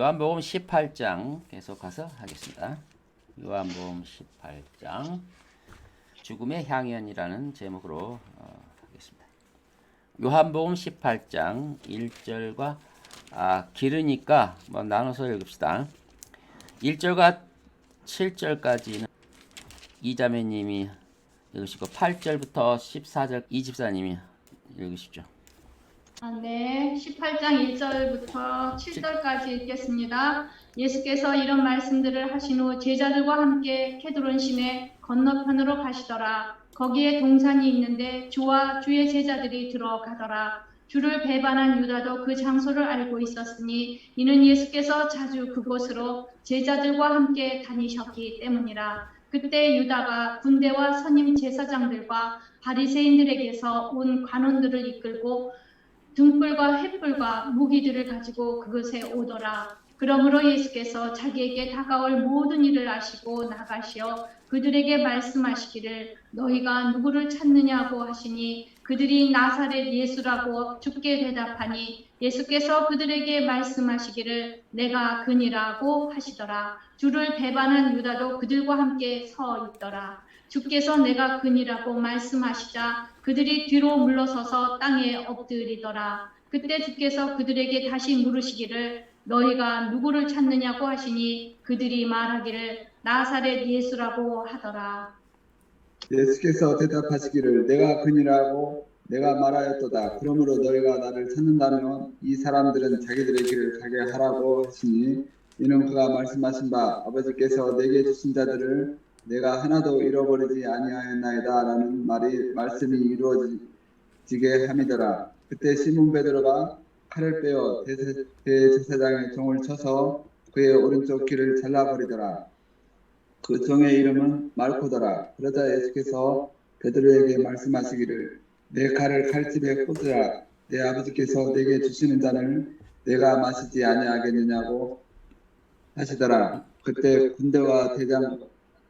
요한복음 18장 계속 가서 하겠습니다. 요한복음 18장 죽음의 향연이라는 제목으로 하겠습니다. 요한복음 18장 1절과 길으니까 나눠서 읽읍시다. 1절과 7절까지는 이자매님이 읽으시고 8절부터 14절 이집사님이 읽으시죠. 네, 18장 1절부터 7절까지 읽겠습니다. 예수께서 이런 말씀들을 하신 후 제자들과 함께 케드론 시내 건너편으로 가시더라. 거기에 동산이 있는데 주와 주의 제자들이 들어가더라. 주를 배반한 유다도 그 장소를 알고 있었으니 이는 예수께서 자주 그곳으로 제자들과 함께 다니셨기 때문이라. 그때 유다가 군대와 선임 제사장들과 바리새인들에게서 온 관원들을 이끌고 등불과 횃불과 무기들을 가지고 그것에 오더라. 그러므로 예수께서 자기에게 다가올 모든 일을 아시고 나가시어 그들에게 말씀하시기를 너희가 누구를 찾느냐고 하시니 그들이 나사렛 예수라고 주께 대답하니 예수께서 그들에게 말씀하시기를 내가 그니라고 하시더라. 주를 배반한 유다도 그들과 함께 서 있더라. 주께서 내가 그니라고 말씀하시자 그들이 뒤로 물러서서 땅에 엎드리더라. 그때 주께서 그들에게 다시 물으시기를 너희가 누구를 찾느냐고 하시니 그들이 말하기를 나사렛 예수라고 하더라. 예수께서 대답하시기를 내가 그니라고 내가 말하였도다. 그러므로 너희가 나를 찾는다면 이 사람들은 자기들의 길을 가게 하라고 하시니 이는 그가 말씀하신 바 아버지께서 내게 주신 자들을 내가 하나도 잃어버리지 아니하였나이다 라는 말씀이 이루어지게 함이더라. 그때 시몬 베드로가 칼을 빼어 대제사장의 종을 쳐서 그의 오른쪽 귀를 잘라버리더라. 그 종의 이름은 말코더라. 그러자 예수께서 베드로에게 말씀하시기를 내 칼을 칼집에 꽂으라. 내 아버지께서 내게 주시는 잔을 내가 마시지 아니하겠느냐고 하시더라. 그때 군대와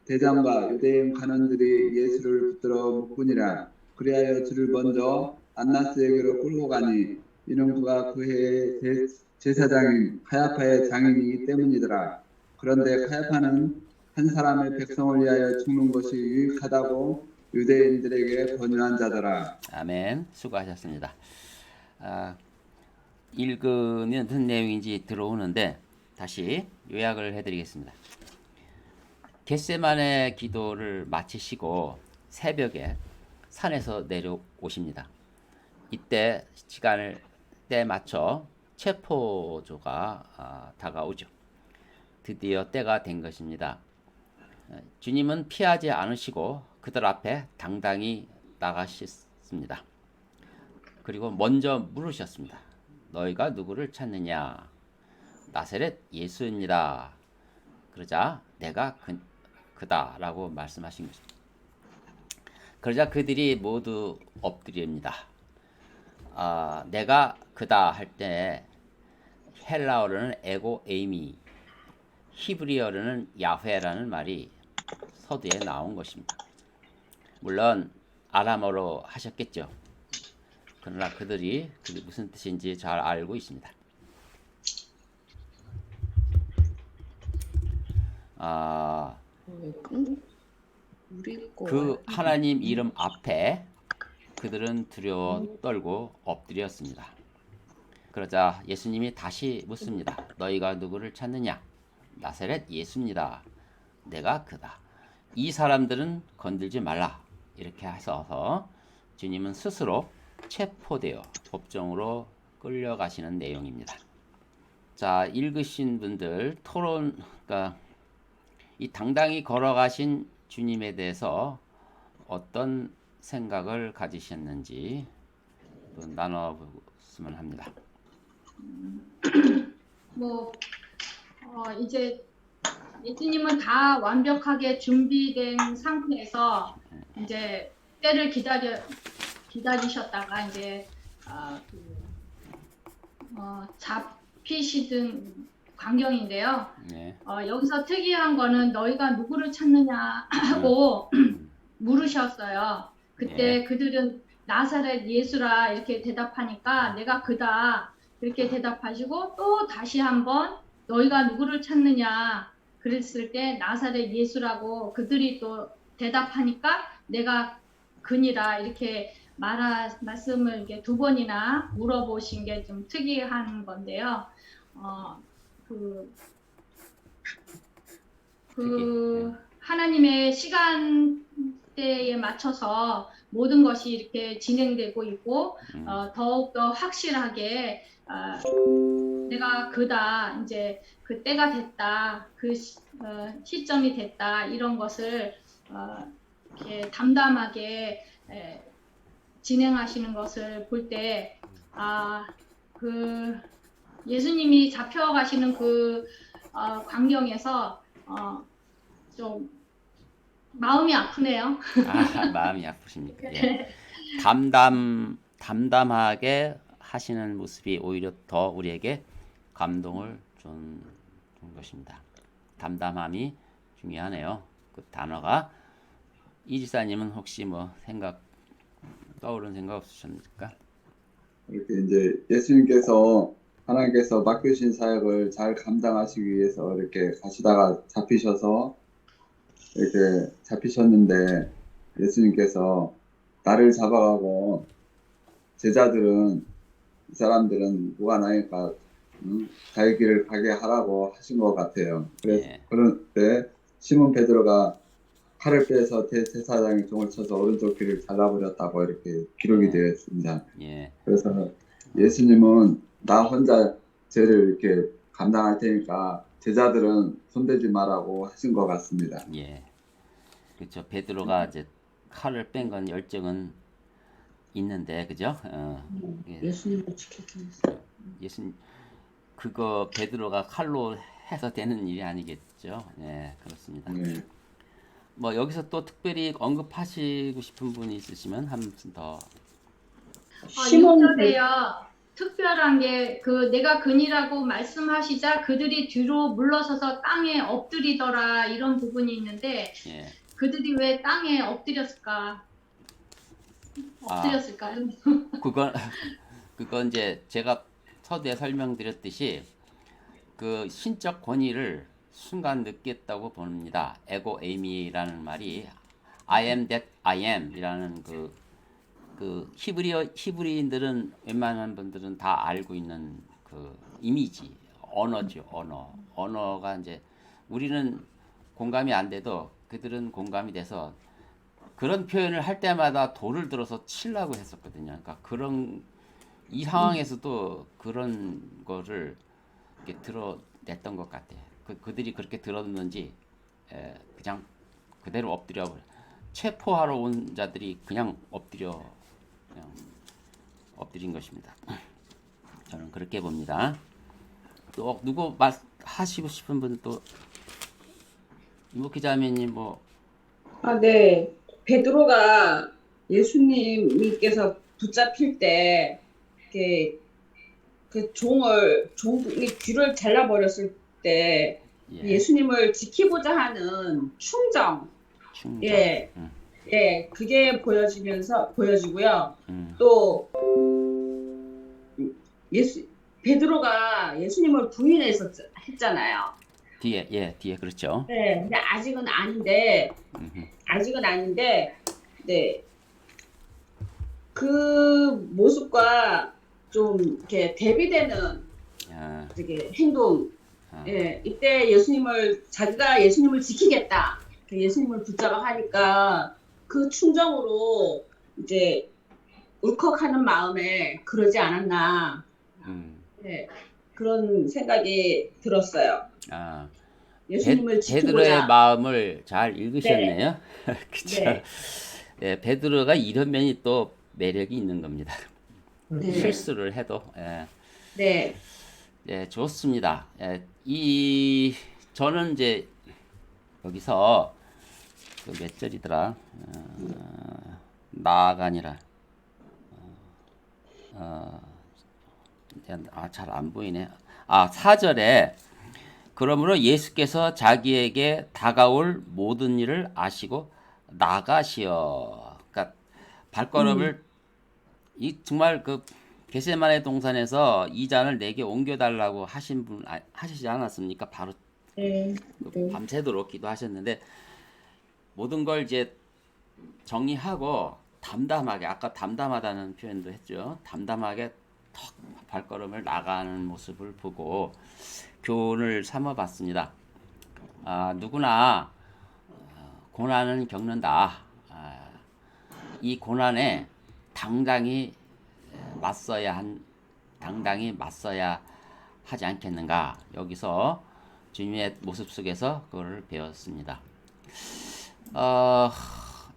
대장과 유대인 관원들이 예수를 붙들어 묶으니라. 그리하여 주를 먼저 안나스에게로 끌고 가니 이는 그가 그 해의 제사장인 카야파의 장인이기 때문이더라. 그런데 카야파는 한 사람의 백성을 위하여 죽는 것이 유익하다고 유대인들에게 권유한 자더라. 아멘. 수고하셨습니다. 읽으면 무슨 내용인지 들어오는데 다시 요약을 해드리겠습니다. 겟세마네 기도를 마치시고 새벽에 산에서 내려오십니다. 이때 시간을 때 맞춰 체포조가 다가오죠. 드디어 때가 된 것입니다. 주님은 피하지 않으시고 그들 앞에 당당히 나가셨습니다. 그리고 먼저 물으셨습니다. 너희가 누구를 찾느냐? 나사렛 예수입니다. 그러자 내가 그다 라고 말씀하신 것입니다. 그러자 그들이 모두 엎드립니다. 내가 그다 할 때 헬라어로는 에고 에이미, 히브리어로는 야훼라는 말이 서두에 나온 것입니다. 물론 아람어로 하셨겠죠. 그러나 그들이 그게 무슨 뜻인지 잘 알고 있습니다. 그 하나님 이름 앞에 그들은 두려워 떨고 엎드렸습니다. 그러자 예수님이 다시 묻습니다. 너희가 누구를 찾느냐? 나사렛 예수입니다. 내가 그다. 이 사람들은 건들지 말라. 이렇게 하셔서 주님은 스스로 체포되어 법정으로 끌려가시는 내용입니다. 자, 읽으신 분들 그러니까 이 당당히 걸어가신 주님에 대해서 어떤 생각을 가지셨는지 나눠보시면 합니다. 이제 예수님은 다 완벽하게 준비된 상태에서 이제 때를 기다리셨다가 이제 잡히시던 광경인데요. 네. 여기서 특이한 거는 너희가 누구를 찾느냐 하고 물으셨어요. 그때 네. 그들은 나사렛 예수라 이렇게 대답하니까 내가 그다 이렇게 대답하시고 또 다시 한번 너희가 누구를 찾느냐 그랬을 때 나사렛 예수라고 그들이 또 대답하니까 내가 그니라 이렇게 말씀을 이렇게 두 번이나 물어보신 게 좀 특이한 건데요. 하나님의 시간대에 맞춰서 모든 것이 이렇게 진행되고 있고 더욱더 확실하게 내가 그다 이제 그 때가 됐다 그 시점이 됐다 이런 것을 이렇게 담담하게 진행하시는 것을 볼 때 그 예수님이 잡혀가시는 그 광경에서 좀 마음이 아프네요. 마음이 아프십니까? 예. 담담하게 하시는 모습이 오히려 더 우리에게 감동을 준 것입니다. 담담함이 중요하네요. 그 단어가 이지사님은 혹시 뭐 떠오르는 생각 없으십니까? 이렇게 이제 예수님께서 하나님께서 맡겨주신 사역을 잘 감당하시기 위해서 이렇게 가시다가 이렇게 잡히셨는데 예수님께서 나를 잡아가고 제자들은 이 사람들은 무관하니까 자기 길을 가게 하라고 하신 것 같아요. 그래서 그럴 때 시몬 베드로가 칼을 빼서 대제사장의 종을 쳐서 오른쪽 귀를 잘라버렸다고 이렇게 기록이 되어 있습니다. 그래서 예수님은 나 혼자 죄를 이렇게 감당할 테니까 제자들은 손대지 말라고 하신 것 같습니다. 그렇죠. 베드로가 이제 칼을 뺀 건 열정은 있는데, 그죠? 예수님을 지켰기 위해서. 예수님 그거 베드로가 칼로 해서 되는 일이 아니겠죠. 그렇습니다. 뭐 여기서 또 특별히 언급하시고 싶은 분이 있으시면 한 분 더. 시몬이요. 특별한 게 내가 그니라고 말씀하시자 그들이 뒤로 물러서서 땅에 엎드리더라 이런 부분이 있는데 그들이 왜 땅에 엎드렸을까? 엎드렸을까요? 그건 이제 제가 서두에 설명드렸듯이 그 신적 권위를 순간 느꼈다고 봅니다. 에고 에이미라는 말이 I am that I am 이라는 그 히브리인들은 웬만한 분들은 다 알고 있는 그 이미지, 언어죠, 언어가 이제 우리는 공감이 안 돼도 그들은 공감이 돼서 그런 표현을 할 때마다 돌을 들어서 치려고 했었거든요. 그러니까 이 상황에서도 그런 거를 이렇게 드러냈던 것 같아요. 그들이 그렇게 들었는지 그냥 그대로 엎드려 체포하러 온 자들이 그냥 엎드린 것입니다. 저는 그렇게 봅니다. 또 누구 하시고 싶은 분 또 이모 기자매님 뭐 네. 베드로가 예수님께서 붙잡힐 때 그 종이 귀를 잘라버렸을 때 예수님을 지키고자 하는 충정. 그게 보여지고요. 또 베드로가 예수님을 부인했잖아요. 뒤에 그렇죠. 근데 아직은 아닌데, 그 모습과 좀 이렇게 대비되는 되게 행동. 이때 자기가 예수님을 지키겠다. 예수님을 붙잡아 하니까 그 충정으로 이제 울컥하는 마음에 그러지 않았나. 그런 생각이 들었어요. 예수님을 지키고자. 베드로의 마음을 잘 읽으셨네요. 그렇죠. 베드로가 이런 면이 또 매력이 있는 겁니다. 실수를 해도. 좋습니다. 저는 이제 여기서 몇 절이더라? 나가 아니라 잘 안 보이네. 4절에 그러므로 예수께서 자기에게 다가올 모든 일을 아시고 나가시어. 그러니까 발걸음을 정말 겟세마네 동산에서 이 잔을 내게 옮겨달라고 하신 분 하시지 않았습니까? 바로 네. 네. 밤새도록 기도하셨는데 모든 걸 이제 정리하고 담담하게 아까 담담하다는 표현도 했죠. 담담하게 턱 발걸음을 나가는 모습을 보고 교훈을 삼아봤습니다. 누구나 고난은 겪는다. 이 고난에 당당히 맞서야 하지 않겠는가. 여기서 주님의 모습 속에서 그거를 배웠습니다.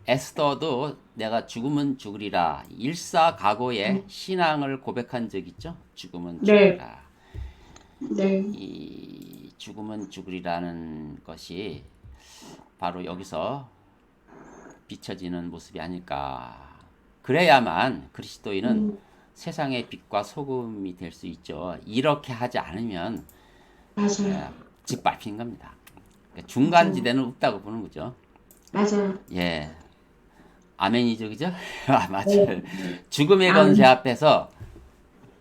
에스더도 내가 죽으면 죽으리라 일사각오의 신앙을 고백한 적 있죠. 죽으면 죽으리라. 네. 이 죽으면 죽으리라는 것이 바로 여기서 비춰지는 모습이 아닐까. 그래야만 그리스도인은 세상의 빛과 소금이 될 수 있죠. 이렇게 하지 않으면 맞아요. 짓밟힌 겁니다. 그러니까 중간지대는 없다고 보는 거죠. 맞아요. 예. 아멘이죠, 그죠? 맞아요. 죽음의 권세 앞에서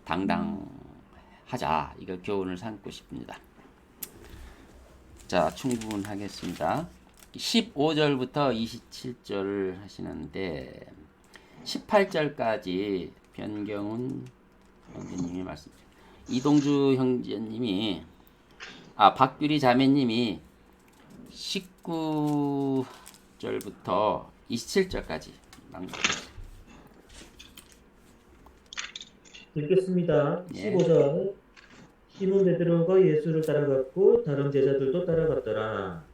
당당하자. 이거 교훈을 삼고 싶습니다. 자, 충분하겠습니다. 15절부터 27절 하시는데 18절까지 변경훈 형제님이 말씀. 이동주 형제님이 박규리 자매님이 19절부터 27절까지 읽겠습니다. 예. 15절. 시몬 베드로가 예수를 따라갔고 다른 제자들도 따라갔더라.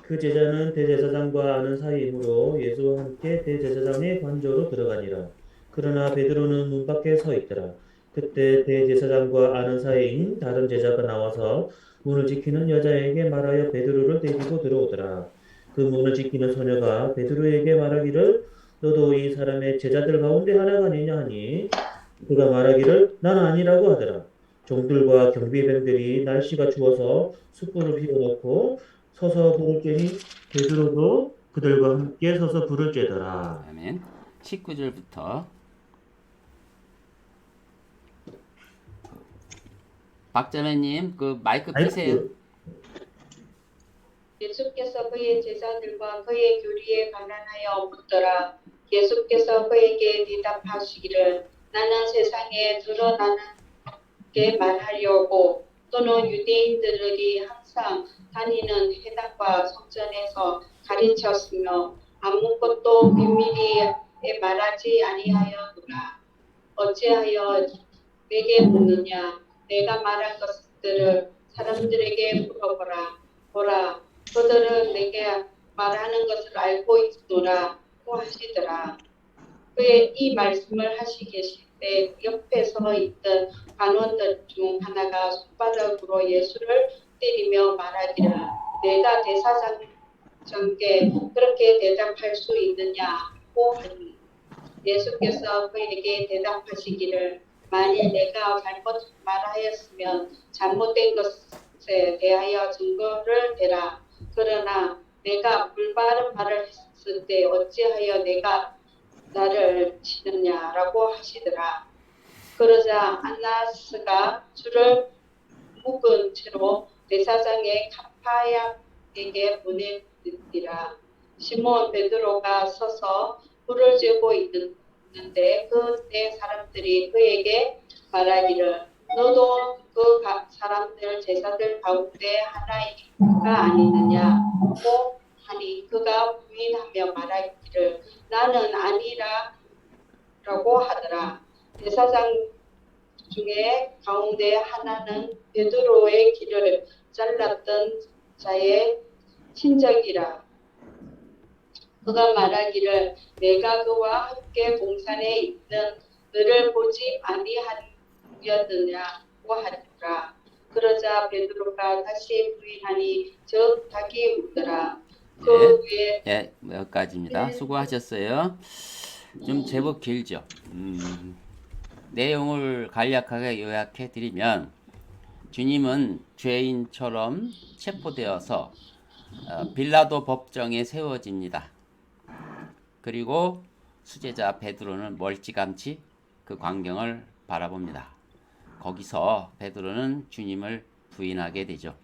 그 제자는 대제사장과 아는 사이이므로 예수와 함께 대제사장의 관저로 들어가니라. 그러나 베드로는 문 밖에 서 있더라. 그때 대제사장과 아는 사이인 다른 제자가 나와서 문을 지키는 여자에게 말하여 베드로를 데리고 들어오더라. 그 문을 지키는 소녀가 베드로에게 말하기를 너도 이 사람의 제자들 가운데 하나가 아니냐 하니 그가 말하기를 나는 아니라고 하더라. 종들과 경비병들이 날씨가 추워서 숯불을 피워놓고 서서 불을 쬐니 베드로도 그들과 함께 서서 불을 쬐더라. 아멘. 19절부터 박자매님 그 마이크 끄세요. 예수께서 그의 제자들과 그의 교리에 관련하여 묻더라. 예수께서 그에게 대답하시기를 나는 세상에 드러나게 말하려고 또는 유대인들이 항상 다니는 회당과 성전에서 가르쳤으며 아무것도 비밀리에 말하지 아니하였노라. 어찌하여 내게 묻느냐? 내가 말한 것들을 사람들에게 물어보라. 보라, 그들은 내게 말하는 것을 알고 있노라 고 하시더라. 그의 이 말씀을 하시기 때 옆에 서 있던 관원들 중 하나가 손바닥으로 예수를 때리며 말하기를 내가 대사장께 그렇게 대답할 수 있느냐고 하니 예수께서 그에게 대답하시기를 만일 내가 잘못 말하였으면 잘못된 것에 대하여 증거를 대라. 그러나 내가 불바른 말을 했을 때 어찌하여 내가 나를 치느냐라고 하시더라. 그러자 안나스가 줄을 묶은 채로 대사장의 카파야에게 보내니라. 시몬 베드로가 서서 불을 쬐고 있는데 그때 사람들이 그에게 말하기를 너도 그 사람들 제자들 가운데 하나가 아니느냐고 하니 그가 부인하며 말하기를 나는 아니라라고 하더라. 대사장 중에 가운데 하나는 베드로의 길을 잘랐던 자의 친척이라. 그가 말하기를 내가 그와 함께 동산에 있는 너를 보지 아니하였느냐고 하더라. 그러자 베드로가 다시 부인하니 저 닭이 웃더라. 그 위에 예, 여기까지입니다. 수고하셨어요. 좀 제법 길죠. 내용을 간략하게 요약해 드리면 주님은 죄인처럼 체포되어서 빌라도 법정에 세워집니다. 그리고 수제자 베드로는 멀찌감치 그 광경을 바라봅니다. 거기서 베드로는 주님을 부인하게 되죠.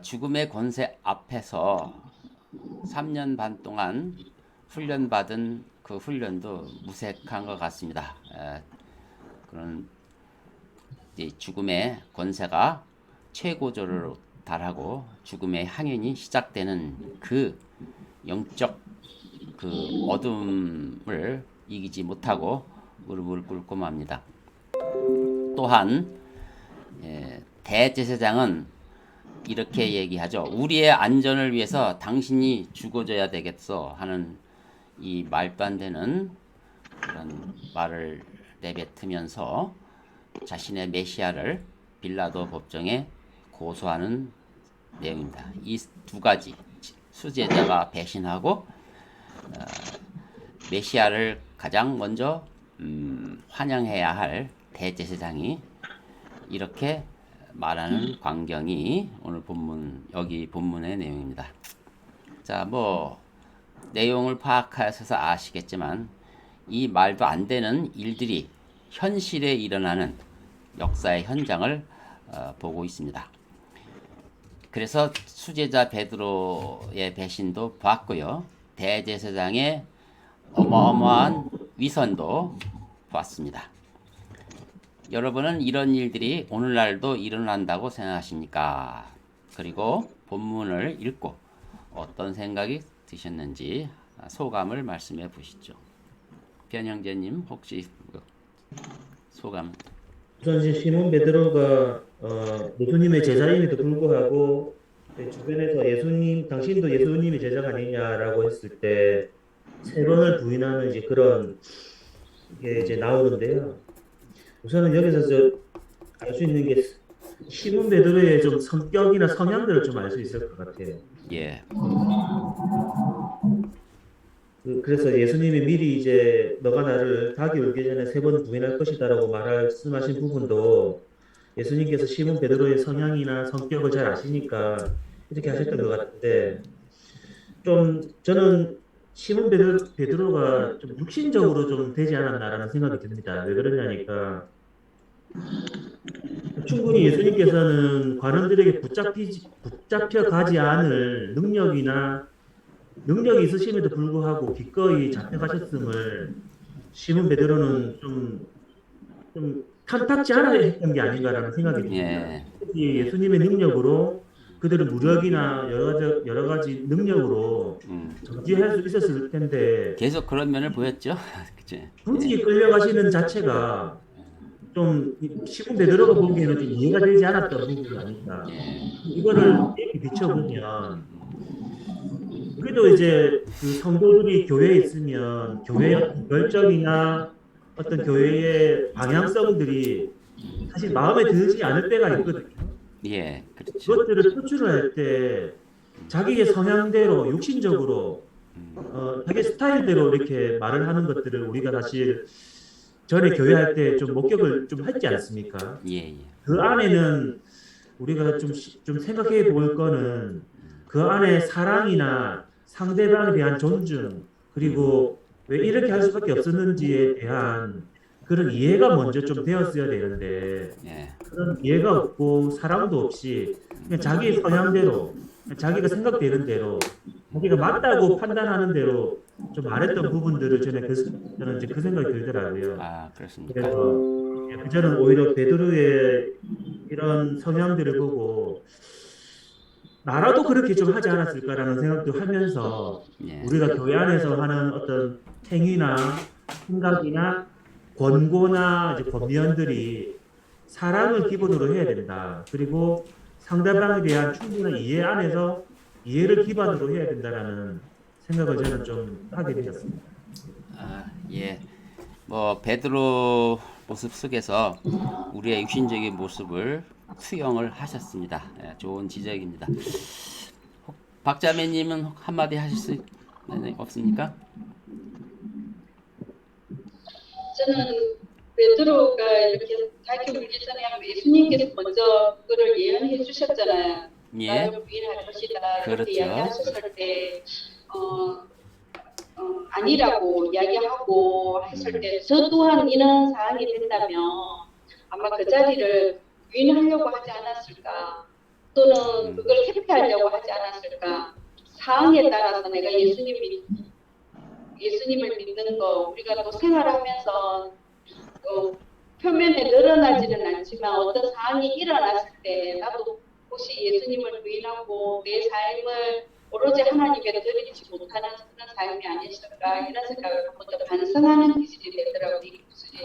죽음의 권세 앞에서 3년 반 동안 훈련받은 그 훈련도 무색한 것 같습니다. 그런 죽음의 권세가 최고조를 달하고 죽음의 항연이 시작되는 그 영적 그 어둠을 이기지 못하고 무릎을 꿇고 맙니다. 또한 대제사장은 이렇게 얘기하죠. 우리의 안전을 위해서 당신이 죽어줘야 되겠어 하는 이 말도 안 되는 그런 말을 내뱉으면서 자신의 메시아를 빌라도 법정에 고소하는 내용입니다. 이 두 가지, 수제자가 배신하고 메시아를 가장 먼저 환영해야 할 대제사장이 이렇게 말하는 광경이 오늘 여기 본문의 내용입니다. 자, 뭐 내용을 파악하셔서 아시겠지만 이 말도 안 되는 일들이 현실에 일어나는 역사의 현장을 보고 있습니다. 그래서 수제자 베드로의 배신도 봤고요. 대제사장의 어마어마한 위선도 봤습니다. 여러분은 이런 일들이 오늘날도 일어난다고 생각하십니까? 그리고 본문을 읽고 어떤 생각이 드셨는지 소감을 말씀해 보시죠. 변형재님 혹시 소감? 우선 이제 시몬 베드로가 예수님의 제자임에도 불구하고 주변에서 당신도 예수님의 제자가 아니냐라고 했을 때 세 번을 부인하는 이제 그런 게 이제 나오는데요. 우선은 여기서 알 수 있는 게 시몬 베드로의 좀 성격이나 성향들을 좀 알 수 있을 것 같아요. 예, 그래서 예수님이 미리 이제 너가 나를 닭이 울기 전에 세 번 부인할 것이다라고 말씀하신 부분도 예수님께서 시몬 베드로의 성향이나 성격을 잘 아시니까 이렇게 하셨던 것 같은데, 좀 저는 시몬 베드로가 좀 육신적으로 좀 되지 않았나라는 생각이 듭니다. 왜 그러냐니까 충분히 예수님께서는 관원들에게 붙잡혀 가지 않을 능력이 있으심에도 불구하고 기꺼이 잡혀가셨음을 시몬 베드로는 좀 탐탁지 않아 했던 게 아닌가라는 생각이 듭니다. 예, 예수님의 능력으로 그들은 무력이나 여러 가지 능력으로 정지할 수 있었을 텐데 계속 그런 면을 보였죠. 그치? 굳이 끌려가시는 자체가 좀 시몬 베드로가 보기에는 좀 이해가 되지 않았던 부분이 아닌가. 이거를 이렇게 비춰보면 그래도 이제 그 성도들이 교회에 있으면 교회의 결정이나 어떤 교회의 방향성들이 사실 마음에 들지 않을 때가 있거든요. 예, 그렇죠. 그것들을 표출을 할 때 자기의 성향대로 육신적으로 자기 스타일대로 이렇게 말을 하는 것들을 우리가 사실 전에 교회할 때 좀 목격을 좀 했지 않습니까? 예, 예. 그 안에는 우리가 좀 생각해 볼 거는 그 안에 사랑이나 상대방에 대한 존중 그리고 왜 이렇게 할 수밖에 없었는지에 대한 그런 이해가 먼저 좀 되었어야 되는데 예. 그런 이해가 없고 사랑도 없이 그냥 자기 성향대로 자기가 생각되는 대로 자기가 맞다고 판단하는 대로 좀 말했던 부분들을 저는 이제 그 생각이 들더라고요. 아, 그렇습니까? 그래서 저는 오히려 베드로의 이런 성향들을 보고 나라도 그렇게 좀 하지 않았을까라는 생각도 하면서 예. 우리가 교회 안에서 하는 어떤 행위나 생각이나 권고나 이제 권면들이 사랑을 기본으로 해야 된다. 그리고 상대방에 대한 충분한 이해 안에서 이해를 기반으로 해야 된다라는 생각을 저는 좀 하게 되었습니다. 아, 예. 뭐 베드로 모습 속에서 우리의 육신적인 모습을 투영을 하셨습니다. 예, 좋은 지적입니다. 박자매님은 한마디 하실 수 없습니까? 저는 베드로가 이렇게 자기 울기 전에 예수님께서 먼저 그걸 예언해 주셨잖아요. 예. 나를 부인할 것이다 이렇게 그렇죠. 이야기하셨을 때 아니라고 이야기하고 했을 때 저 또한 이런 사안이 된다면 아마 그 자리를 부인하려고 하지 않았을까 또는 그걸 회피하려고 하지 않았을까. 상황에 따라서 내가 예수님을 믿는 거 우리가 또 생활하면서 표면에 드러나지는 않지만 어떤 상황이 일어났을 때 나도 혹시 예수님을 부인하고 내 삶을 오로지 하나님께 드리지 못하는 그런 삶이 아니었을까 이런 생각을 한 번 더 반성하는 기질이 되더라고요. 이 구슬이.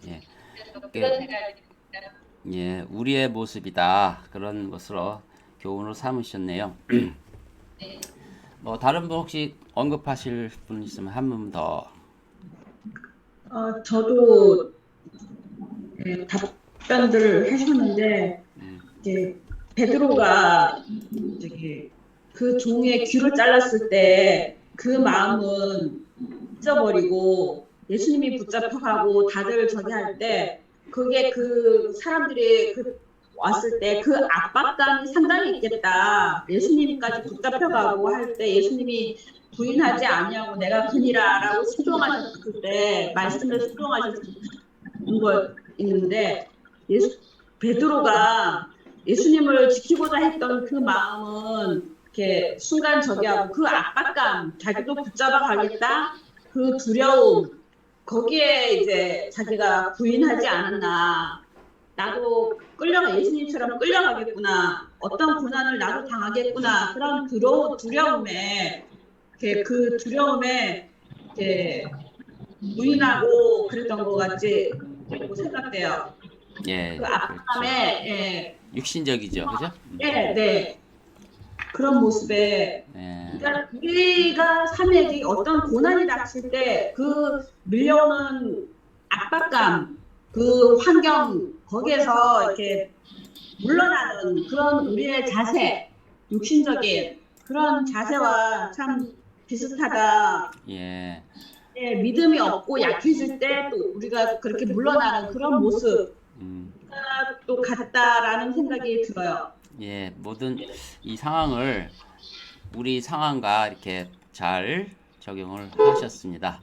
예. 그래서 그런 생각이 듭니다. 예, 우리의 모습이다. 그런 것으로 교훈을 삼으셨네요. 네. 뭐 다른 분 혹시 언급하실 분 있으면 한 분 더. 저도 답변들을 하셨는데 이제 베드로가 저기 그 종의 귀를 잘랐을 때 그 마음은 잊어버리고 예수님이 붙잡혀가고 다들 저기 할 때 그게 그 사람들이 왔을 때 그 압박감이 상당히 있겠다. 예수님까지 붙잡혀가고 할 때 예수님이 부인하지 아니하고 내가 그니라라고 순종하셨을 때 말씀에 순종하셨을 거 있는데 베드로가 예수님을 지키고자 했던 그 마음은 이렇게 순간 저기하고 그 압박감 자기도 붙잡아 가겠다 그 두려움 거기에 이제 자기가 부인하지 않았나. 나도 예수님처럼 끌려가겠구나. 어떤 고난을 나도 당하겠구나. 그런 두려움에 그 두려움에 부인하고 그랬던 것 같지 생각돼요. 예, 그 그렇죠. 압박감에 육신적이죠, 그죠? 네. 그런 모습에 예, 그러니까 우리가 삶에 어떤 고난이 닥칠 때 그 밀려오는 압박감, 그 환경 거기에서 이렇게 물러나는 그런 우리의 자세, 육신적인 그런 자세와 참 비슷하다. 예, 믿음이 없고 약해질 때 또 우리가 그렇게 물러나는 그런 모습 또 같다라는 생각이 들어요. 예, 모든 이 상황을 우리 상황과 이렇게 잘 적용을 하셨습니다.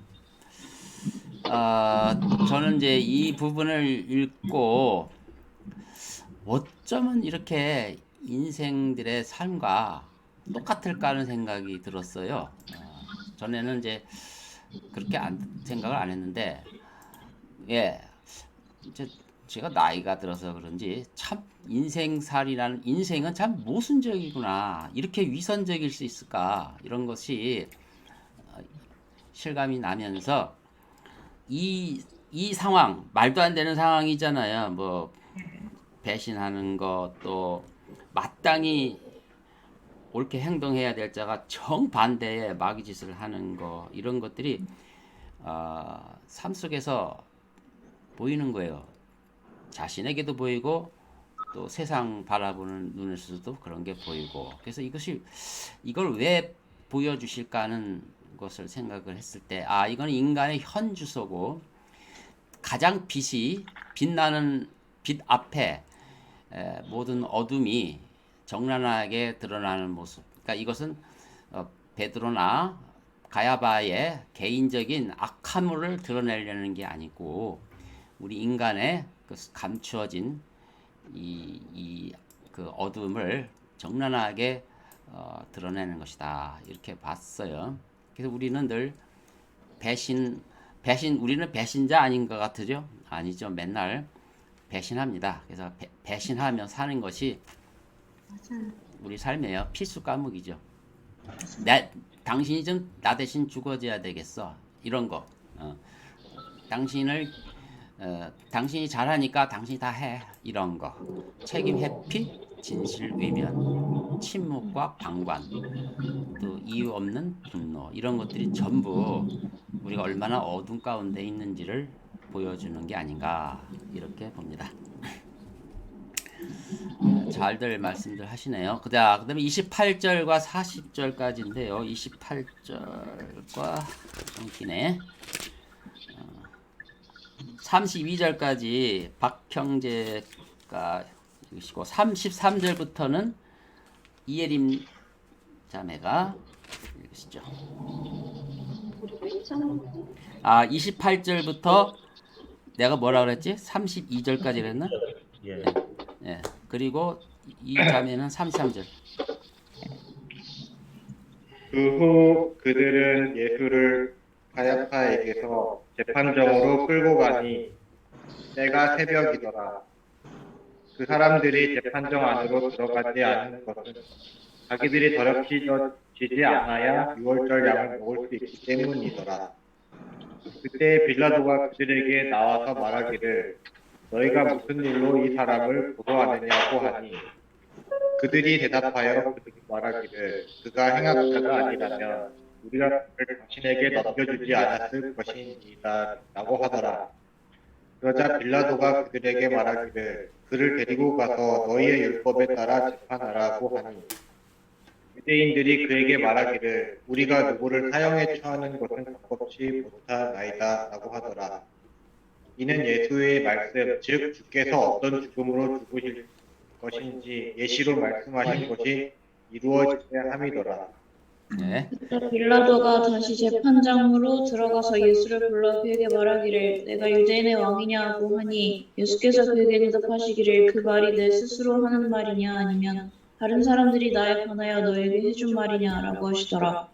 저는 이제 이 부분을 읽고 어쩌면 이렇게 인생들의 삶과 똑같을까 하는 생각이 들었어요. 전에는 이제 그렇게 생각을 안 했는데, 예, 이제 제가 나이가 들어서 그런지 참 인생은 참 모순적이구나. 이렇게 위선적일 수 있을까? 이런 것이 실감이 나면서 이 상황, 말도 안 되는 상황이잖아요. 뭐 배신하는 것, 또 마땅히 옳게 행동해야 될 자가 정반대의 마귀짓을 하는 거, 이런 것들이 삶 속에서 보이는 거예요. 자신에게도 보이고 또 세상 바라보는 눈에서도 그런 게 보이고, 그래서 이걸 왜 보여주실까 하는 것을 생각을 했을 때, 이건 인간의 현 주소고 가장 빛나는 빛 앞에 모든 어둠이 적나라하게 드러나는 모습. 그러니까 이것은 베드로나 가야바의 개인적인 악함을 드러내려는 게 아니고 우리 인간의 그 감추어진 그 어둠을 적나라하게 드러내는 것이다. 이렇게 봤어요. 그래서 우리는 늘 우리는 배신자 아닌 것 같으죠? 아니죠. 맨날 배신합니다. 그래서 배신하며 사는 것이 우리 삶이에요. 필수 과목이죠. 당신이 좀 나 대신 죽어줘야 되겠어. 이런 거. 당신이 잘하니까 당신이 다 해. 이런 거. 책임 회피, 진실 외면, 침묵과 방관, 또 이유 없는 분노. 이런 것들이 전부 우리가 얼마나 어둠 가운데 있는지를 보여주는 게 아닌가. 이렇게 봅니다. 잘들 말씀들 하시네요. 그다음에 28절과 40절까지인데요. 28절과 좀 기네. 32절까지 박형제가 읽으시고 33절부터는 이예림 자매가 읽으시죠. 아, 28절부터 내가 뭐라 그랬지? 32절까지 그랬나? 예. 예. 그리고 이 자매는 33절. 그 후 그들은 예수를 가야파에게서 재판정으로 끌고 가니 때가 새벽이더라. 그 사람들이 재판정 안으로 들어가지 않는 것은 자기들이 더럽히지지 않아야 유월절 양을 먹을 수 있기 때문이더라. 그때 빌라도가 그들에게 나와서 말하기를 너희가 무슨 일로 이 사람을 고소하느냐고 하니 그들이 대답하여 그들이 말하기를 그가 행악자가 아니라면 우리가 그를 당신에게 넘겨주지 않았을 것이니이다 라고 하더라. 그러자 빌라도가 그들에게 말하기를 그를 데리고 가서 너희의 율법에 따라 재판하라고 하니 유대인들이 그에게 말하기를 우리가 누구를 사형에 처하는 것은 적법치 못하나이다 라고 하더라. 이는 예수의 말씀 즉 주께서 어떤 죽음으로 죽으실 것인지 예시로 말씀하신 것이 이루어지게 함이더라. 네. 빌라도가 다시 재판장으로 들어가서 예수를 불러 그에게 말하기를 내가 유대인의 왕이냐고 하니 예수께서 그에게 대답하시기를 그 말이 내 스스로 하는 말이냐 아니면 다른 사람들이 나에 관하여 너에게 해준 말이냐라고 하시더라.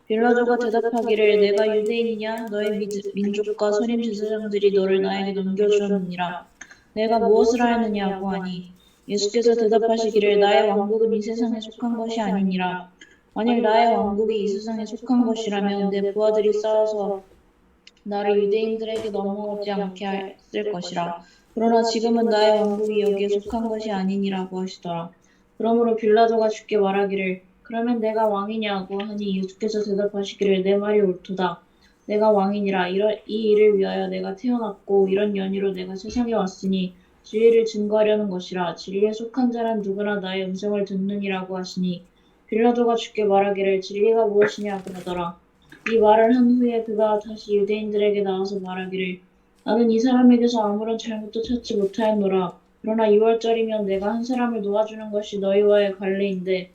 빌라도가 대답하기를 내가 유대인이냐 너의 민족과 선임 제사장들이 너를 나에게 넘겨주었느니라. 내가 무엇을 하였느냐고 하니 예수께서 대답하시기를 나의 왕국은 이 세상에 속한 것이 아니니라. 만약 나의 왕국이 이 세상에 속한 것이라면 내 부하들이 싸워서 나를 유대인들에게 넘어오지 않게 했을 것이라. 그러나 지금은 나의 왕국이 여기에 속한 것이 아니니라고 하시더라. 그러므로 빌라도가 주께 말하기를 그러면 내가 왕이냐고 하니 예수께서 대답하시기를 내 말이 옳도다. 내가 왕이니라. 이 일을 위하여 내가 태어났고 이런 연유로 내가 세상에 왔으니 진리를 증거하려는 것이라. 진리에 속한 자는 누구나 나의 음성을 듣느니라고 하시니 빌라도가 주께 말하기를 진리가 무엇이냐고 하더라. 이 말을 한 후에 그가 다시 유대인들에게 나와서 말하기를 나는 이 사람에게서 아무런 잘못도 찾지 못하였노라. 그러나 6월절이면 내가 한 사람을 놓아주는 것이 너희와의 관례인데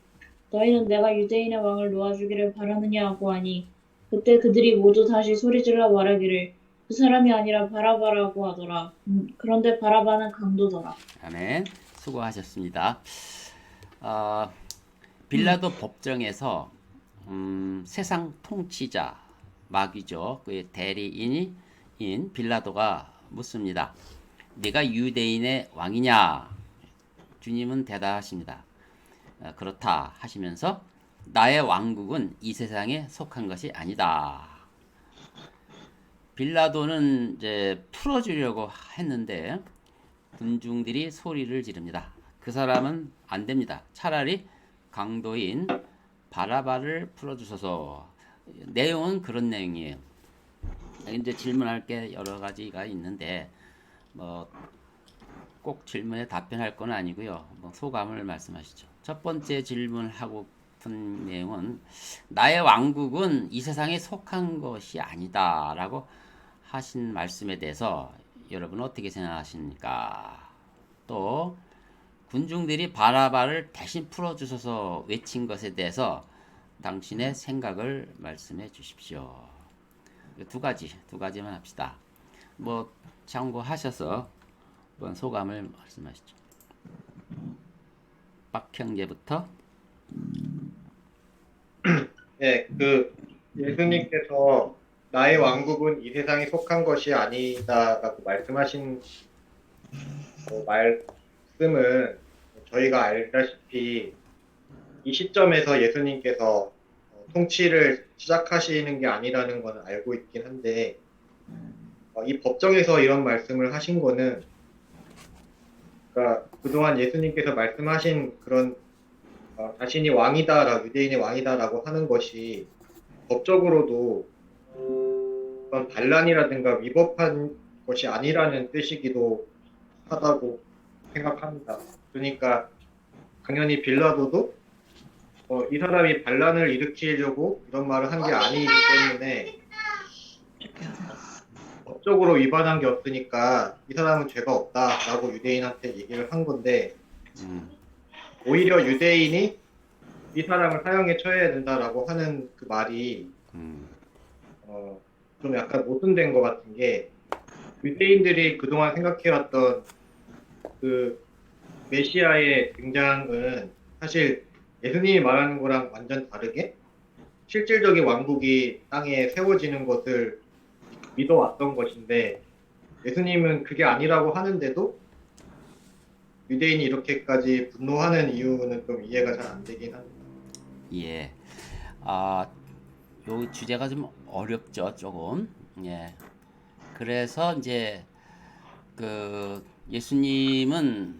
너희는 내가 유대인의 왕을 놓아주기를 바라느냐고 하니 그때 그들이 모두 다시 소리질러 말하기를 그 사람이 아니라 바라바라고 하더라. 그런데 바라바는 강도더라. 아멘. 수고하셨습니다. 빌라도 법정에서 세상 통치자 마귀죠. 그의 대리인인 빌라도가 묻습니다. 네가 유대인의 왕이냐? 주님은 대답하십니다. 그렇다 하시면서 나의 왕국은 이 세상에 속한 것이 아니다. 빌라도는 이제 풀어주려고 했는데 군중들이 소리를 지릅니다. 그 사람은 안 됩니다. 차라리 강도인 바라바를 풀어주소서. 내용은 그런 내용이에요. 이제 질문할 게 여러 가지가 있는데 꼭 질문에 답변할 건 아니고요. 소감을 말씀하시죠. 첫 번째 질문하고 싶은 내용은 나의 왕국은 이 세상에 속한 것이 아니다 라고 하신 말씀에 대해서 여러분 어떻게 생각하십니까? 또 군중들이 바라바를 대신 풀어주셔서 외친 것에 대해서 당신의 생각을 말씀해 주십시오. 두 가지만 합시다. 참고하셔서 한번 소감을 말씀하시죠. 박 형제부터. 네, 예수님께서 나의 왕국은 이 세상에 속한 것이 아니다라고 말씀하신 말씀은 저희가 알다시피 이 시점에서 예수님께서 통치를 시작하시는 게 아니라는 건 알고 있긴 한데 이 법정에서 이런 말씀을 하신 거는 그러니까 그동안 예수님께서 말씀하신 그런 자신이 왕이다, 유대인의 왕이다라고 하는 것이 법적으로도 어떤 반란이라든가 위법한 것이 아니라는 뜻이기도 하다고 생각합니다. 그러니까 당연히 빌라도도 이 사람이 반란을 일으키려고 이런 말을 한 게 아니기 때문에 법적으로 위반한 게 없으니까 이 사람은 죄가 없다라고 유대인한테 얘기를 한 건데 오히려 유대인이 이 사람을 사형에 처해야 된다라고 하는 그 말이 좀 약간 모순된 것 같은 게 유대인들이 그동안 생각해왔던 그 메시아의 등장은 사실 예수님이 말하는 거랑 완전 다르게 실질적인 왕국이 땅에 세워지는 것을 믿어왔던 것인데 예수님은 그게 아니라고 하는데도 유대인이 이렇게까지 분노하는 이유는 좀 이해가 잘 안 되긴 합니다. 예. 요 주제가 좀 어렵죠, 조금. 예. 그래서 이제 그 예수님의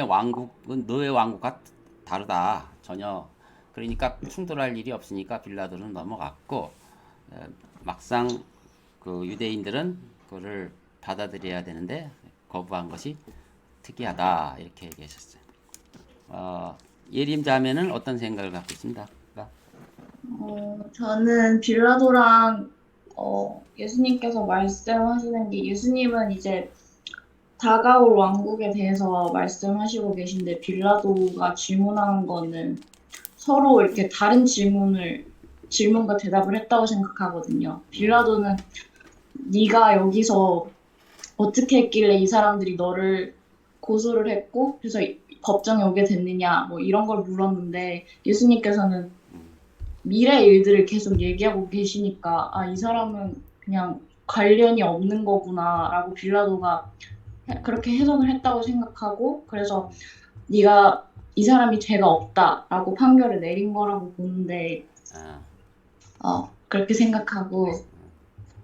왕국은 너의 왕국과 다르다. 전혀. 그러니까 충돌할 일이 없으니까 빌라도는 넘어갔고 막상 그 유대인들은 그거를 받아들여야 되는데 거부한 것이 특이하다 이렇게 얘기하셨어요. 예림 자매는 어떤 생각을 갖고 있습니다? 저는 빌라도랑 예수님께서 말씀하시는 게 예수님은 이제 다가올 왕국에 대해서 말씀하시고 계신데 빌라도가 질문한 거는 서로 이렇게 다른 질문과 대답을 했다고 생각하거든요. 빌라도는 네가 여기서 어떻게 했길래 이 사람들이 너를 고소를 했고 그래서 법정에 오게 됐느냐 뭐 이런 걸 물었는데 예수님께서는 미래 일들을 계속 얘기하고 계시니까 이 사람은 그냥 관련이 없는 거구나라고 빌라도가 그렇게 해석을 했다고 생각하고 그래서 네가 이 사람이 죄가 없다라고 판결을 내린 거라고 보는데 그렇게 생각하고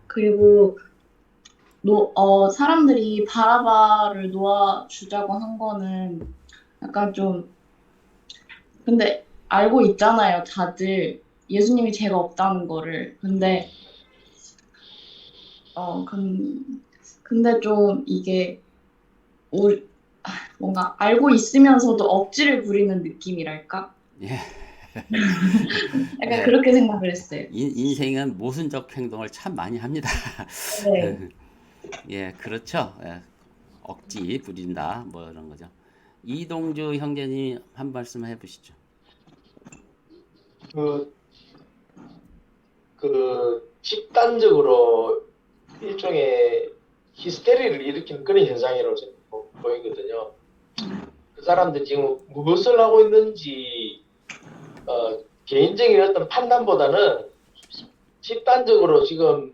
그리고 사람들이 바라바를 놓아주자고 한 거는 약간 좀 근데 알고 있잖아요 다들 예수님이 죄가 없다는 거를 근데 근데 좀 이게 뭔가 알고 있으면서도 억지를 부리는 느낌이랄까? 예. 약간 예. 그렇게 생각을 했어요. 인생은 모순적 행동을 참 많이 합니다. 네. 예, 그렇죠. 예, 억지 부린다 뭐 이런 거죠. 이동주 형제님 한 말씀 해보시죠. 집단적으로 일종의 히스테리를 일으키는 그런 현상이라고 저는 보이거든요. 그 사람들이 지금 무엇을 하고 있는지 개인적인 어떤 판단보다는 집단적으로 지금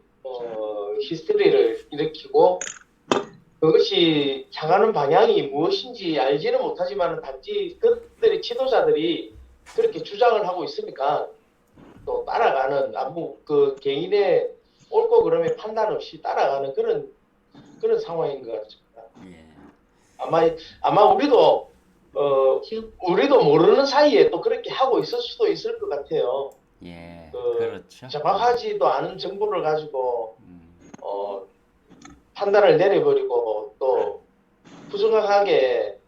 히스테리를 일으키고 그것이 향하는 방향이 무엇인지 알지는 못하지만 단지 그들의 지도자들이 그렇게 주장을 하고 있으니까 또 따라가는 아무 그 개인의 옳고 그름의 판단 없이 따라가는 그런 상황인 것 같습니다. 예. 아마 우리도 모르는 사이에 또 그렇게 하고 있을 수도 있을 것 같아요. 예, 그렇죠. 정확하지도 않은 정보를 가지고 판단을 내려버리고 또 부정확하게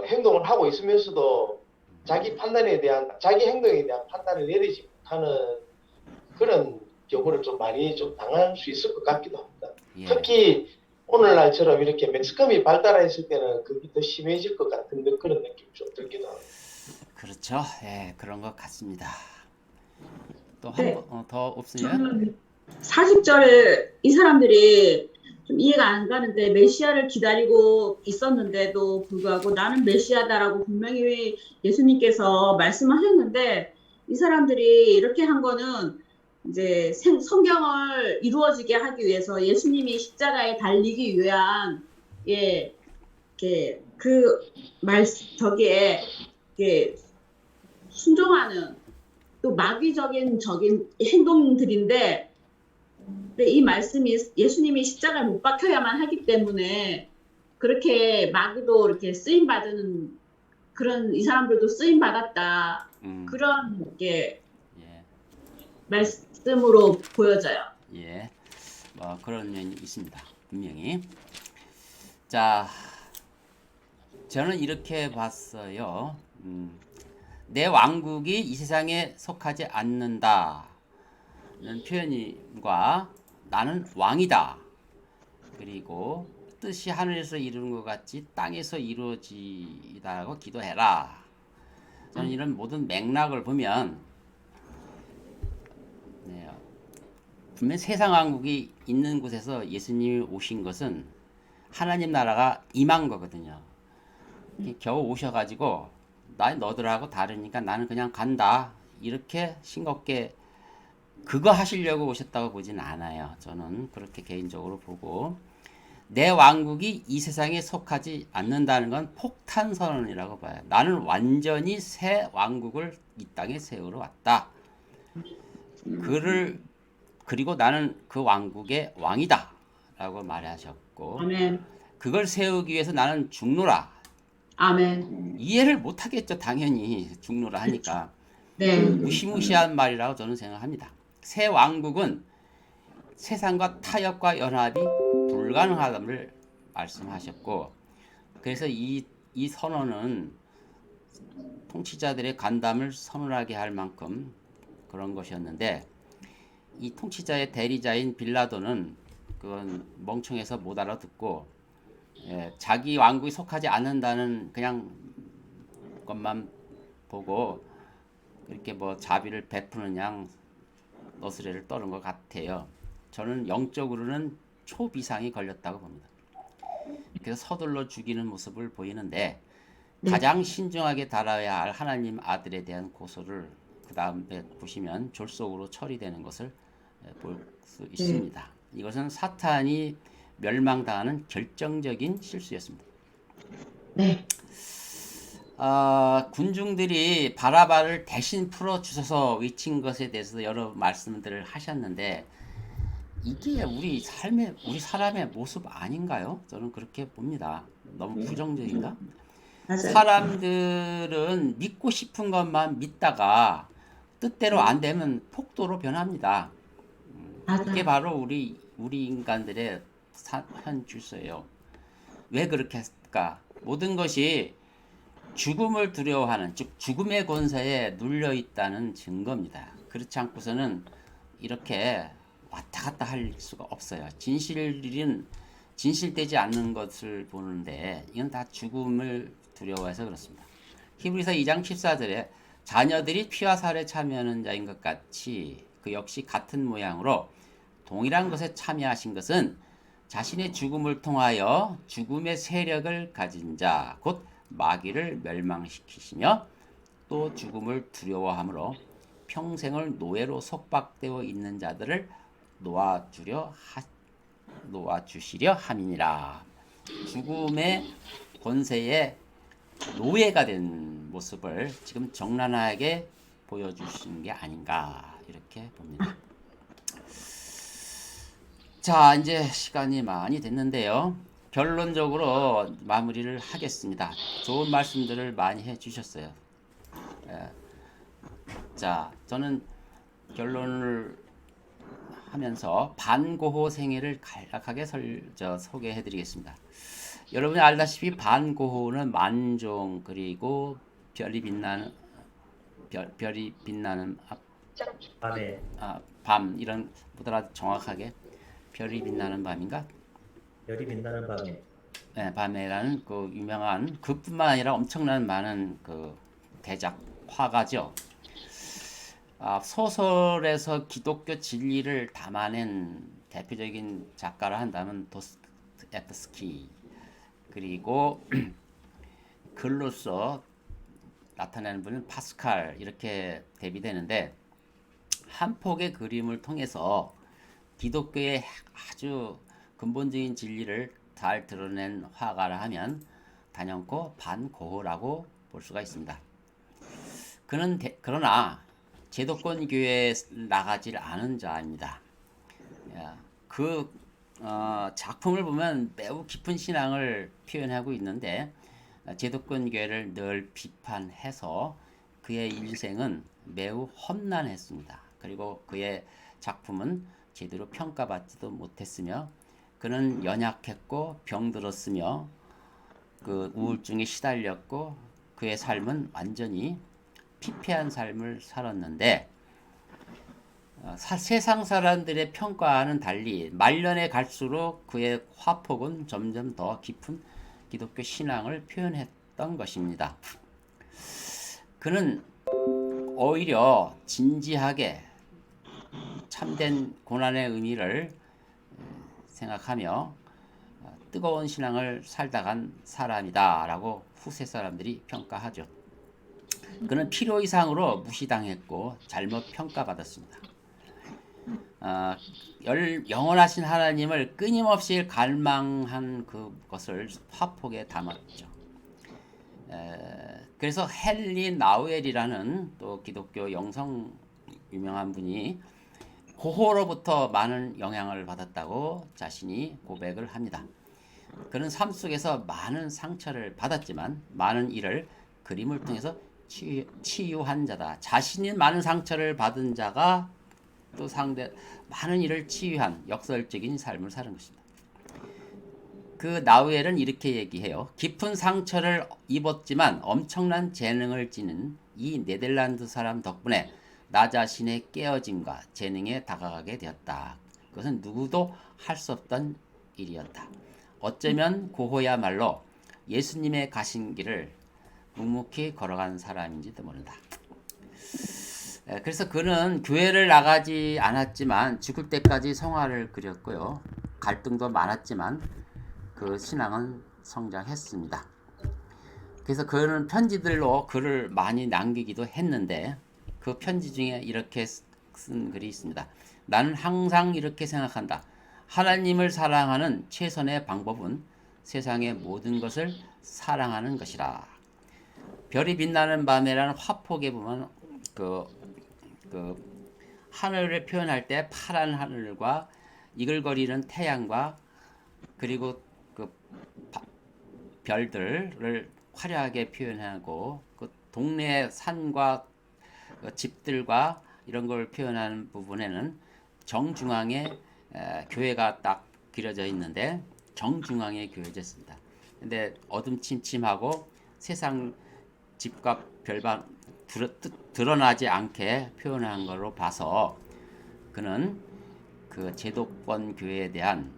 행동을 하고 있으면서도 자기 행동에 대한 판단을 내리지 못하는 그런 경우를 좀 많이 좀 당할 수 있을 것 같기도 합니다. 예. 특히 오늘날처럼 이렇게 매스컴이 발달했을 때는 그게 더 심해질 것 같은 그런 느낌이 좀 들기도 합니다. 그렇죠. 예, 그런 것 같습니다. 또 네. 한 번 더 없으요? 저는 40절을 이 사람들이 좀 이해가 안 가는데 메시아를 기다리고 있었는데도 불구하고 나는 메시아다라고 분명히 예수님께서 말씀하셨는데 이 사람들이 이렇게 한 거는 이제 성경을 이루어지게 하기 위해서 예수님이 십자가에 달리기 위한 저기에 순종하는 또 마귀적인 행동들인데 이 말씀이 예수님이 십자가에 못 박혀야만 하기 때문에 그렇게 마귀도 이렇게 쓰임 받는 그런 이 사람들도 쓰임 받았다 그런 게 말씀으로 보여져요. 예, 그런 면이 있습니다. 분명히. 자, 저는 이렇게 봤어요. 내 왕국이 이 세상에 속하지 않는다는 표현과 나는 왕이다. 그리고 뜻이 하늘에서 이루는 것 같이 땅에서 이루어지다고 기도해라. 저는 이런 모든 맥락을 보면 분명 세상 왕국이 있는 곳에서 예수님이 오신 것은 하나님 나라가 임한 거거든요. 겨우 오셔가지고 나 너들하고 다르니까 나는 그냥 간다 이렇게 싱겁게 그거 하시려고 오셨다고 보진 않아요. 저는 그렇게 개인적으로 보고 내 왕국이 이 세상에 속하지 않는다는 건 폭탄 선언이라고 봐요. 나는 완전히 새 왕국을 이 땅에 세우러 왔다. 그리고 나는 그 왕국의 왕이다 라고 말하셨고 아멘. 그걸 세우기 위해서 나는 죽노라. 아멘. 이해를 못하겠죠. 당연히 죽노라 하니까. 네. 무시무시한 말이라고 저는 생각합니다. 새 왕국은 세상과 타협과 연합이 불가능하다를 말씀하셨고 그래서 이 선언은 통치자들의 간담을 선언하게 할 만큼 그런 것이었는데 이 통치자의 대리자인 빌라도는 그건 멍청해서 못 알아듣고 자기 왕국이 속하지 않는다는 그냥 것만 보고 이렇게 뭐 자비를 베푸는 양 너스레를 떠는 것 같아요. 저는 영적으로는 초비상이 걸렸다고 봅니다. 그래서 서둘러 죽이는 모습을 보이는데 네. 가장 신중하게 다뤄야 할 하나님 아들에 대한 고소를 그 다음에 보시면 졸속으로 처리되는 것을 볼 수 있습니다. 이것은 사탄이 멸망당하는 결정적인 실수였습니다. 네. 군중들이 바라바를 대신 풀어주셔서 외친 것에 대해서 여러 말씀들을 하셨는데 이게 우리 사람의 모습 아닌가요? 저는 그렇게 봅니다. 너무 부정적인가? 맞아요. 사람들은 믿고 싶은 것만 믿다가 뜻대로 안 되면 폭도로 변합니다. 이게 맞아요. 바로 우리 인간들의 현 질서예요. 왜 그렇게 했을까? 모든 것이 죽음을 두려워하는, 즉 죽음의 권세에 눌려 있다는 증거입니다. 그렇지 않고서는 이렇게 왔다 갔다 할 수가 없어요. 진실은 진실되지 않는 것을 보는데 이건 다 죽음을 두려워해서 그렇습니다. 히브리서 2장 14절에 자녀들이 피와 살에 참여하는 자인 것 같이 그 역시 같은 모양으로 동일한 것에 참여하신 것은 자신의 죽음을 통하여 죽음의 세력을 가진 자, 곧 마귀를 멸망시키시며 또 죽음을 두려워함으로 평생을 노예로 속박되어 있는 자들을 놓아주시려 함이니라. 죽음의 권세에 노예가 된 모습을 지금 적나라하게 보여주신 게 아닌가 이렇게 봅니다. 자, 이제 시간이 많이 됐는데요. 결론적으로 마무리를 하겠습니다. 좋은 말씀들을 많이 해주셨어요. 자, 저는 결론을 하면서 반고호 생애를 간략하게 소개해드리겠습니다. 여러분이 알다시피 반고호는 만종 그리고 별이 빛나는 밤에 밤 이런 보다 정확하게 별이 빛나는 밤인가? 별이 빛나는 밤에 네, 밤에라는 그 유명한 그뿐만 아니라 엄청난 많은 그 대작 화가죠. 소설에서 기독교 진리를 담아낸 대표적인 작가를 한다면 도스토옙스키 그리고 글로서 나타내는 분은 파스칼 이렇게 대비되는데 한 폭의 그림을 통해서 기독교의 아주 근본적인 진리를 잘 드러낸 화가라 하면 단연코 반고호라고 볼 수가 있습니다. 그러나 제도권 교회에 나가질 않은 자입니다. 그 작품을 보면 매우 깊은 신앙을 표현하고 있는데 제도권 교회를 늘 비판해서 그의 일생은 매우 험난했습니다. 그리고 그의 작품은 제대로 평가받지도 못했으며 그는 연약했고 병들었으며 그 우울증에 시달렸고 그의 삶은 완전히 피폐한 삶을 살았는데 세상 사람들의 평가와는 달리 말년에 갈수록 그의 화폭은 점점 더 깊은 기독교 신앙을 표현했던 것입니다. 그는 오히려 진지하게 참된 고난의 의미를 생각하며 뜨거운 신앙을 살다 간 사람이다라고 후세 사람들이 평가하죠. 그는 필요 이상으로 무시당했고 잘못 평가받았습니다. 영원하신 하나님을 끊임없이 갈망한 그것을 화폭에 담았죠. 그래서 헨리 나우엘이라는 또 기독교 영성 유명한 분이 고호로부터 많은 영향을 받았다고 자신이 고백을 합니다. 그는 삶 속에서 많은 상처를 받았지만 많은 일을 그림을 통해서 치유한 자다. 자신이 많은 상처를 받은 자가 또 상대 많은 일을 치유한 역설적인 삶을 사는 것입니다. 그 나우엘은 이렇게 얘기해요. 깊은 상처를 입었지만 엄청난 재능을 지닌 이 네덜란드 사람 덕분에 나 자신의 깨어짐과 재능에 다가가게 되었다. 그것은 누구도 할 수 없던 일이었다. 어쩌면 고호야말로 예수님의 가신 길을 묵묵히 걸어간 사람인지도 모른다. 그래서 그는 교회를 나가지 않았지만 죽을 때까지 성화를 그렸고요. 갈등도 많았지만 그 신앙은 성장했습니다. 그래서 그는 편지들로 글을 많이 남기기도 했는데 그 편지 중에 이렇게 쓴 글이 있습니다. 나는 항상 이렇게 생각한다. 하나님을 사랑하는 최선의 방법은 세상의 모든 것을 사랑하는 것이라. 별이 빛나는 밤에라는 화폭에 보면 그 하늘을 표현할 때 파란 하늘과 이글거리는 태양과 그리고 그 별들을 화려하게 표현하고 그 동네 산과 그 집들과 이런 걸 표현하는 부분에는 정중앙에 교회가 딱 그려져 있는데 정중앙에 그려져 있습니다. 근데 어둠침침하고 세상 집과 별반 드러나지 않게 표현한 걸로 봐서 그는 그 제도권 교회에 대한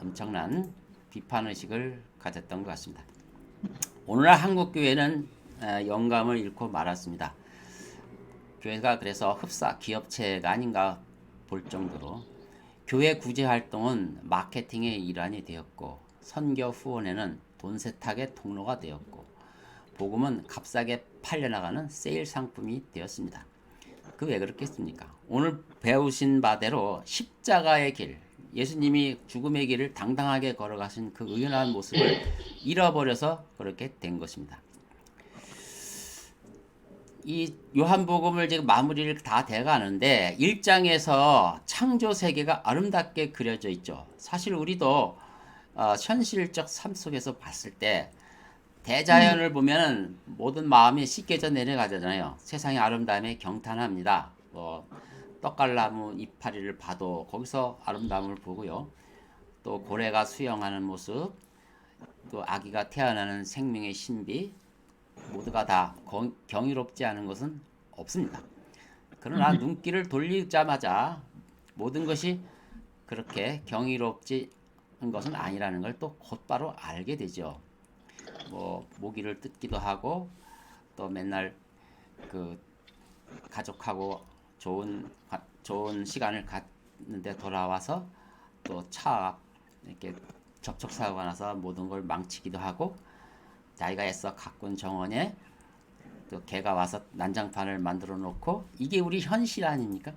엄청난 비판의식을 가졌던 것 같습니다. 오늘날 한국 교회는 영감을 잃고 말았습니다. 교회가 그래서 흡사 기업체가 아닌가 볼 정도로 교회 구제 활동은 마케팅의 일환이 되었고 선교 후원에는 돈 세탁의 통로가 되었고 복음은 값싸게 팔려나가는 세일 상품이 되었습니다. 그 왜 그렇겠습니까? 오늘 배우신 바대로 십자가의 길, 예수님이 죽음의 길을 당당하게 걸어가신 그 의연한 모습을 잃어버려서 그렇게 된 것입니다. 이 요한복음을 지금 마무리를 다 돼가는데 1장에서 창조 세계가 아름답게 그려져 있죠. 사실 우리도 현실적 삶 속에서 봤을 때 대자연을 보면 모든 마음이 씻겨져 내려가잖아요. 세상의 아름다움에 경탄합니다. 떡갈나무 이파리를 봐도 거기서 아름다움을 보고요. 또 고래가 수영하는 모습, 또 아기가 태어나는 생명의 신비, 모두가 다 경이롭지 않은 것은 없습니다. 그러나 눈길을 돌리자마자 모든 것이 그렇게 경이롭지 않은 것은 아니라는 걸 또 곧바로 알게 되죠. 모기를 뜯기도 하고 또 맨날 그 가족하고 좋은 시간을 갖는데 돌아와서 또 차 이렇게 접촉사고가 나서 모든 걸 망치기도 하고 자기가 애써 가꾼 정원에 또 개가 와서 난장판을 만들어 놓고 이게 우리 현실 아닙니까?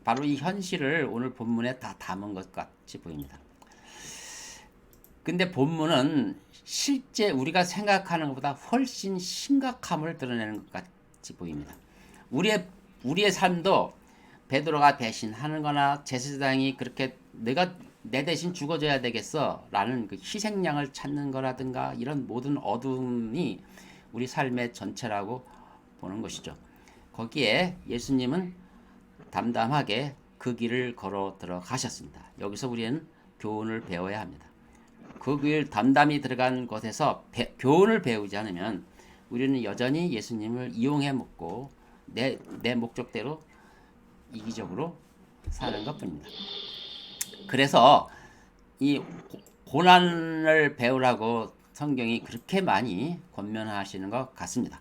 바로 이 현실을 오늘 본문에 다 담은 것 같이 보입니다. 근데 본문은 실제 우리가 생각하는 것보다 훨씬 심각함을 드러내는 것 같이 보입니다. 우리의 삶도 베드로가 대신하는 거나 제사장이 그렇게 내가 내 대신 죽어줘야 되겠어 라는 그 희생양을 찾는 거라든가 이런 모든 어둠이 우리 삶의 전체라고 보는 것이죠. 거기에 예수님은 담담하게 그 길을 걸어 들어가셨습니다. 여기서 우리는 교훈을 배워야 합니다. 그 길 담담히 들어간 곳에서 교훈을 배우지 않으면 우리는 여전히 예수님을 이용해 먹고 내 목적대로 이기적으로 사는 것뿐입니다. 그래서 이 고난을 배우라고 성경이 그렇게 많이 권면하시는 것 같습니다.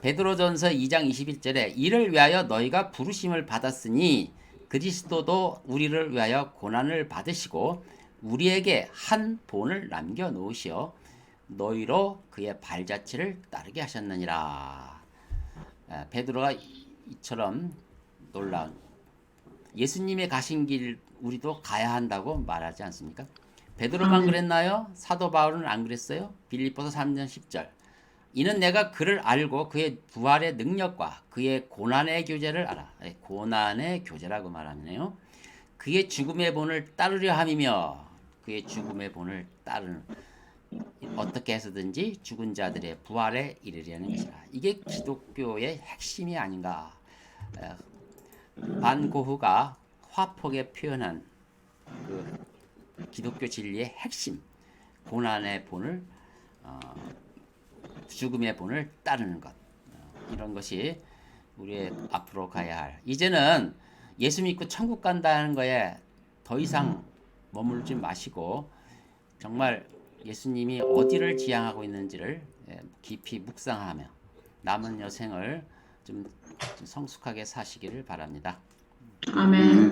베드로전서 2장 21절에 이를 위하여 너희가 부르심을 받았으니 그리스도도 우리를 위하여 고난을 받으시고 우리에게 한 본을 남겨 놓으시어 너희로 그의 발자취를 따르게 하셨느니라. 베드로가 이처럼 놀라운 예수님의 가신 길 우리도 가야 한다고 말하지 않습니까? 베드로만 그랬나요? 사도 바울은 안 그랬어요? 빌립보서 3장 10절. 이는 내가 그를 알고 그의 부활의 능력과 그의 고난의 교제를 알아. 고난의 교제라고 말하네요. 그의 죽음의 본을 따르려 함이며 그의 죽음의 본을 따르는 어떻게 해서든지 죽은 자들의 부활에 이르려는 것이라. 이게 기독교의 핵심이 아닌가. 반 고흐가 화폭에 표현한 그 기독교 진리의 핵심, 고난의 본을 죽음의 본을 따르는 것, 이런 것이 우리의 앞으로 가야 할. 이제는 예수 믿고 천국 간다는 거에 더 이상 머물지 마시고 정말 예수님이 어디를 지향하고 있는지를 깊이 묵상하며 남은 여생을 좀 성숙하게 사시기를 바랍니다. 아멘.